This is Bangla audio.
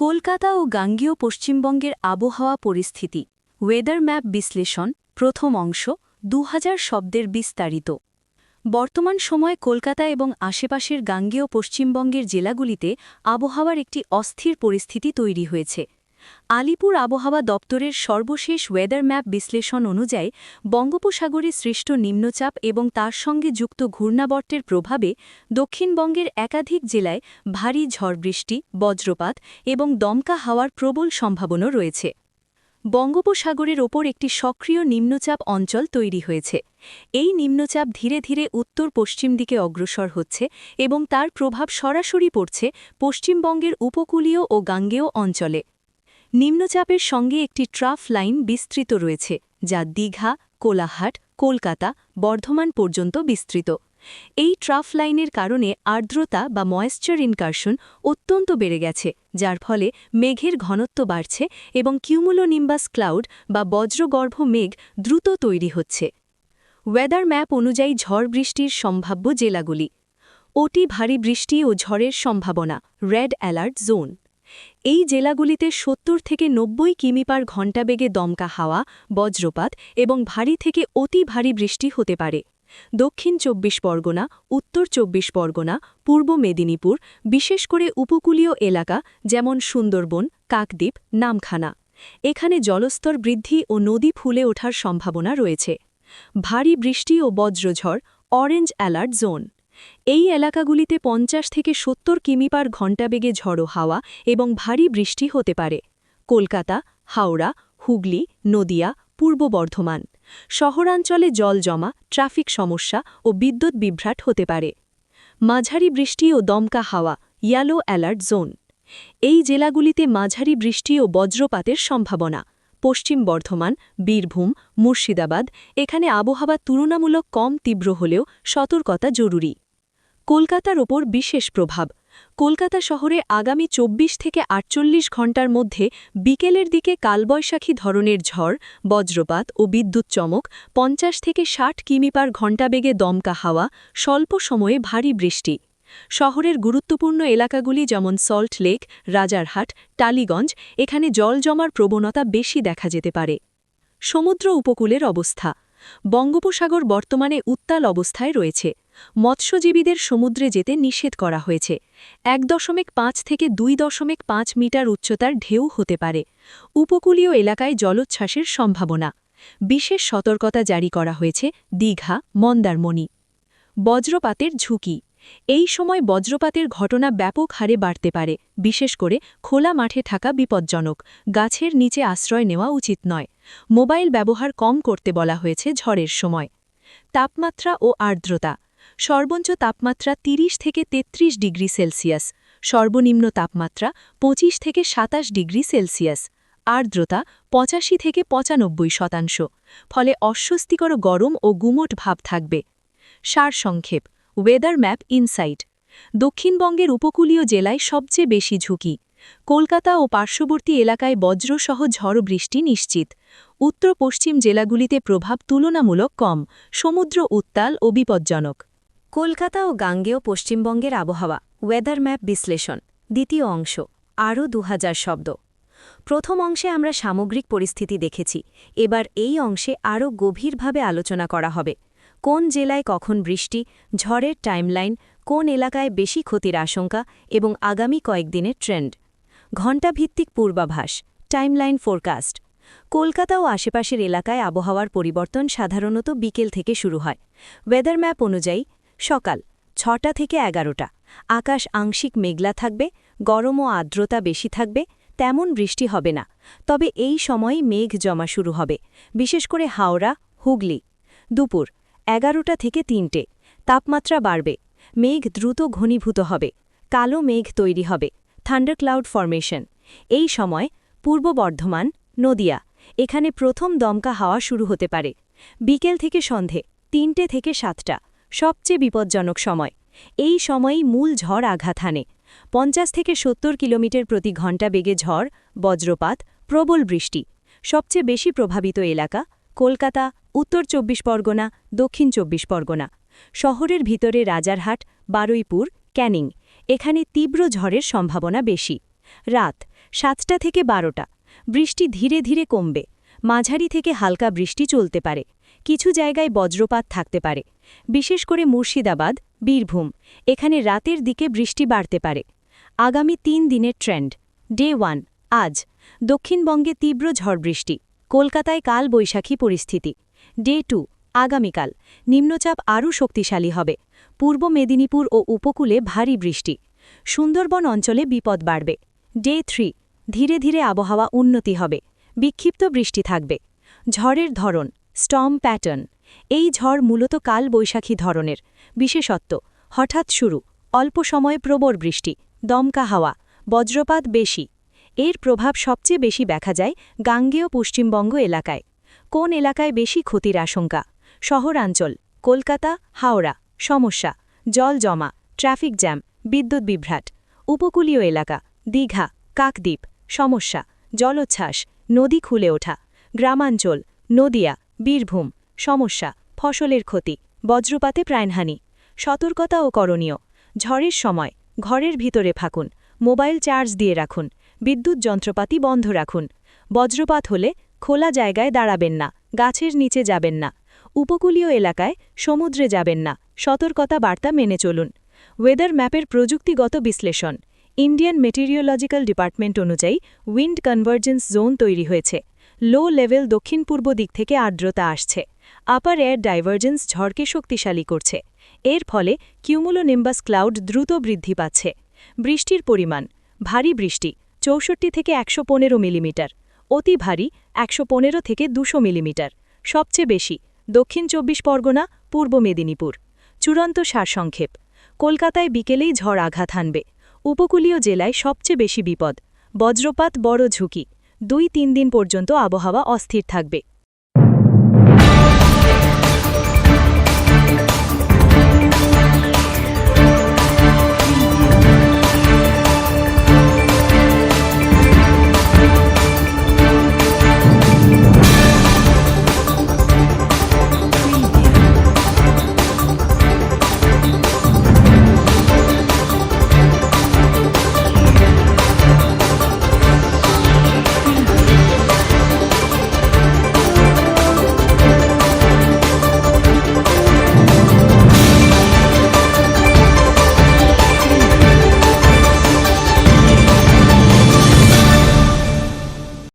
কলকাতা ও গাঙ্গেয় পশ্চিমবঙ্গের আবহাওয়া পরিস্থিতি ওয়েদার ম্যাপ বিশ্লেষণ প্রথম অংশ ২০০০ শব্দের বিস্তারিত। বর্তমান সময়ে কলকাতা এবং আশেপাশের গাঙ্গেয় পশ্চিমবঙ্গের জেলাগুলিতে আবহাওয়ার একটি অস্থির পরিস্থিতি তৈরি হয়েছে। আলিপুর আবহাওয়া দপ্তরের সর্বশেষ ওয়েদার ম্যাপ বিশ্লেষণ অনুযায়ী বঙ্গোপসাগরে সৃষ্ট নিম্নচাপ এবং তার সঙ্গে যুক্ত ঘূর্ণাবর্তের প্রভাবে দক্ষিণবঙ্গের একাধিক জেলায় ভারী ঝড়বৃষ্টি, বজ্রপাত এবং দমকা হাওয়ার প্রবল সম্ভাবনা রয়েছে। বঙ্গোপসাগরের ওপর একটি সক্রিয় নিম্নচাপ অঞ্চল তৈরি হয়েছে। এই নিম্নচাপ ধীরে ধীরে উত্তর পশ্চিম দিকে অগ্রসর হচ্ছে এবং তার প্রভাব সরাসরি পড়ছে পশ্চিমবঙ্গের উপকূলীয় ও গাঙ্গেয় অঞ্চলে। নিম্নচাপের সঙ্গে একটি ট্রাফ লাইন বিস্তৃত রয়েছে, যা দীঘা, কোলাঘাট, কলকাতা, বর্ধমান পর্যন্ত বিস্তৃত। এই ট্রাফ লাইনের কারণে আর্দ্রতা বা ময়েশ্চার ইনকারশন অত্যন্ত বেড়ে গেছে, যার ফলে মেঘের ঘনত্ব বাড়ছে এবং কিউমুলোনিম্বাস ক্লাউড বা বজ্রগর্ভ মেঘ দ্রুত তৈরি হচ্ছে। ওয়েদার ম্যাপ অনুযায়ী ঝড় বৃষ্টির সম্ভাব্য জেলাগুলি: অতি ভারী বৃষ্টি ও ঝড়ের সম্ভাবনা, রেড অ্যালার্ট জোন। এই জেলাগুলিতে ৭০ থেকে ৯০ কিমি/ঘণ্টা বেগে দমকা হাওয়া, বজ্রপাত এবং ভারী থেকে অতি ভারী বৃষ্টি হতে পারে। দক্ষিণ ২৪ পরগনা, উত্তর ২৪ পরগনা, পূর্ব মেদিনীপুর, বিশেষ করে উপকূলীয় এলাকা যেমন সুন্দরবন, কাকদ্বীপ, নামখানা। এখানে জলস্তর বৃদ্ধি ও নদী ফুলে ওঠার সম্ভাবনা রয়েছে। ভারী বৃষ্টি ও বজ্রঝড়, অরেঞ্জ অ্যালার্ট জোন। এই এলাকাগুলিতে ৫০ থেকে ৭০ কিমি/ঘণ্টা বেগে ঝড়ো হাওয়া এবং ভারী বৃষ্টি হতে পারে। কলকাতা, হাওড়া, হুগলি, নদিয়া, পূর্ব বর্ধমান। শহরাঞ্চলে জল জমা, ট্রাফিক সমস্যা ও বিদ্যুৎ বিভ্রাট হতে পারে। মাঝারি বৃষ্টি ও দমকা হাওয়া, ইয়েলো অ্যালার্ট জোন। এই জেলাগুলিতে মাঝারি বৃষ্টি ও বজ্রপাতের সম্ভাবনা। পশ্চিম বর্ধমান, বীরভূম, মুর্শিদাবাদ। এখানে আবহাওয়া তুলনামূলক কম তীব্র হলেও সতর্কতা জরুরি। কলকাতার ওপর বিশেষ প্রভাব: কলকাতা শহরে আগামী ২৪ থেকে ৪৮ ঘণ্টার মধ্যে বিকেলের দিকে কালবৈশাখী ধরনের ঝড়, বজ্রপাত ও বিদ্যুৎ চমক, ৫০ থেকে ৬০ কিমি/ঘণ্টা বেগে দমকা হাওয়া, স্বল্প সময়ে ভারী বৃষ্টি। শহরের গুরুত্বপূর্ণ এলাকাগুলি যেমন সল্ট লেক, রাজারহাট, টালিগঞ্জ। এখানে জল জমার প্রবণতা বেশি দেখা যেতে পারে। সমুদ্র উপকূলের অবস্থা: বঙ্গোপসাগর বর্তমানে উত্তাল অবস্থায় রয়েছে। মৎস্যজীবীদের সমুদ্রে যেতে নিষেধ করা হয়েছে। ১.৫ থেকে ২.৫ মিটার উচ্চতার ঢেউ হতে পারে। উপকূলীয় এলাকায় জলোচ্ছ্বাসের সম্ভাবনা। বিশেষ সতর্কতা জারি করা হয়েছে দীঘা, মন্দারমণি। বজ্রপাতের ঝুঁকি: এই সময় বজ্রপাতের ঘটনা ব্যাপক হারে বাড়তে পারে। বিশেষ করে খোলা মাঠে থাকা বিপজ্জনক। গাছের নিচে আশ্রয় নেওয়া উচিত নয়। মোবাইল ব্যবহার কম করতে বলা হয়েছে ঝড়ের সময়। তাপমাত্রা ও আর্দ্রতা: সর্বোচ্চ তাপমাত্রা ৩০ থেকে ৩৩ ডিগ্রি সেলসিয়াস, সর্বনিম্ন তাপমাত্রা ২৫ থেকে ২৭ ডিগ্রি সেলসিয়াস। আর্দ্রতা ৮৫ থেকে ৯৫%, ফলে অস্বস্তিকর গরম ও গুমোট ভাব থাকবে। সারসংক্ষেপ: ওয়েদার ম্যাপ ইনসাইট। দক্ষিণবঙ্গের উপকূলীয় জেলায় সবচেয়ে বেশি ঝুঁকি। কলকাতা ও পার্শ্ববর্তী এলাকায় বজ্রসহ ঝড় বৃষ্টি নিশ্চিত। উত্তর পশ্চিম জেলাগুলিতে প্রভাব তুলনামূলক কম, সমুদ্র উত্তাল ও বিপজ্জনক। কলকাতা ও গাঙ্গেয় পশ্চিমবঙ্গের আবহাওয়া ওয়েদার ম্যাপ বিশ্লেষণ দ্বিতীয় অংশ, আরও ২০০০ শব্দ। প্রথম অংশে আমরা সামগ্রিক পরিস্থিতি দেখেছি। এবার এই অংশে আরও গভীরভাবে আলোচনা করা হবে। কোন জেলায় কখন বৃষ্টি, ঝড়ের টাইমলাইন, কোন এলাকায় বেশি ক্ষতির আশঙ্কা এবং আগামী কয়েকদিনের ট্রেন্ড। ঘণ্টাভিত্তিক পূর্বাভাস, টাইমলাইন ফোরকাস্ট। কলকাতা ও আশেপাশের এলাকায় আবহাওয়ার পরিবর্তন সাধারণত বিকেল থেকে শুরু হয়। ওয়েদার ম্যাপ অনুযায়ী সকাল ৬টা থেকে ১১টা। আকাশ আংশিক মেঘলা থাকবে, গরম ও আর্দ্রতা বেশি থাকবে, তেমন বৃষ্টি হবে না। তবে এই সময়ই মেঘ জমা শুরু হবে, বিশেষ করে হাওড়া, হুগলি। দুপুর ১১টা থেকে ৩টে। তাপমাত্রা বাড়বে, মেঘ দ্রুত ঘনীভূত হবে, কালো মেঘ তৈরি হবে, থান্ডারক্লাউড ফরমেশন। এই সময় পূর্ব বর্ধমান, নদিয়া। এখানে প্রথম দমকা হাওয়া শুরু হতে পারে। বিকেল থেকে সন্ধে ৩টে থেকে ৭টা সবচেয়ে বিপজ্জনক সময়। এই সময়েই মূল ঝড় আঘাত হানে। ৫০ থেকে ৭০ কিলোমিটার প্রতি ঘণ্টা বেগে ঝড়, বজ্রপাত, প্রবল বৃষ্টি। সবচেয়ে বেশি প্রভাবিত এলাকা কলকাতা, উত্তর ২৪ পরগনা, দক্ষিণ ২৪ পরগনা। শহরের ভিতরে রাজারহাট, বারুইপুর, ক্যানিং। এখানে তীব্র ঝড়ের সম্ভাবনা বেশি। রাত 7টা থেকে 12টা বৃষ্টি ধীরে ধীরে কমবে। মাঝারি থেকে হালকা বৃষ্টি চলতে পারে। কিছু জায়গায় বজ্রপাত থাকতে পারে, বিশেষ করে মুর্শিদাবাদ, বীরভূম। এখানে রাতের দিকে বৃষ্টি বাড়তে পারে। আগামী 3 দিনের ট্রেন্ড। ডে 1 আজ দক্ষিণবঙ্গে তীব্র ঝড় বৃষ্টি, কলকাতায় কাল বৈশাখী পরিস্থিতি। ডে 2 আগামীকাল নিম্নচাপ আরও শক্তিশালী হবে, পূর্ব মেদিনীপুর ও উপকূলে ভারী বৃষ্টি, সুন্দরবন অঞ্চলে বিপদ বাড়বে। ডে 3 ধীরে ধীরে আবহাওয়া উন্নতি হবে, বিক্ষিপ্ত বৃষ্টি থাকবে। ঝড়ের ধরন, স্টর্ম প্যাটার্ন। এই ঝড় মূলত কাল বৈশাখী ধরনের। বিশেষত্ব, হঠাৎ শুরু, অল্প সময়ে প্রবল বৃষ্টি, দমকা হাওয়া, বজ্রপাত বেশি। এর প্রভাব সবচেয়ে বেশি দেখা যায় গাঙ্গেয় পশ্চিমবঙ্গ এলাকায়। কোন এলাকায় বেশি ক্ষতির আশঙ্কা? শহরাঞ্চল, কলকাতা, হাওড়া। সমস্যা, জল জমা, ট্রাফিক জ্যাম, বিদ্যুৎ বিভ্রাট। উপকূলীয় এলাকা, দীঘা, কাকদ্বীপ। সমস্যা, জলোচ্ছ্বাস, নদী খুলে ওঠা। গ্রামাঞ্চল, নদিয়া, বীরভূম। সমস্যা, ফসলের ক্ষতি, বজ্রপাতে প্রাণহানি। সতর্কতা ও করণীয়। ঝড়ের সময় ঘরের ভিতরে থাকুন, মোবাইল চার্জ দিয়ে রাখুন, বিদ্যুৎ যন্ত্রপাতি বন্ধ রাখুন। বজ্রপাত হলে খোলা জায়গায় দাঁড়াবেন না, গাছের নিচে যাবেন না। উপকূলীয় এলাকায় সমুদ্রে যাবেন না, সতর্কতা বার্তা মেনে চলুন। ওয়েদার ম্যাপের প্রযুক্তিগত বিশ্লেষণ। ইন্ডিয়ান মেটেরিওলজিক্যাল ডিপার্টমেন্ট অনুযায়ী উইন্ড কনভার্জেন্স জোন তৈরি হয়েছে। লো লেভেল দক্ষিণ পূর্ব দিক থেকে আর্দ্রতা আসছে। আপার এয়ার ডাইভার্জেন্স ঝড়কে শক্তিশালী করছে। এর ফলে কিউমুলোনিম্বাস ক্লাউড দ্রুত বৃদ্ধি পাচ্ছে। বৃষ্টির পরিমাণ, ভারী বৃষ্টি 64 থেকে 115 মিলিমিটার, অতি ভারী 115 থেকে 200 মিলিমিটার। সবচেয়ে বেশি দক্ষিণ 24 পরগনা, পূর্ব মেদিনীপুর। চূড়ান্ত সারসংক্ষেপ, কলকাতায় বিকেলেই ঝড় আঘাত হানবে। উপকূলীয় জেলায় সবচেয়ে বেশি বিপদ, বজ্রপাত বড় ঝুঁকি। 2-3 দিন পর্যন্ত আবহাওয়া অস্থির থাকবে।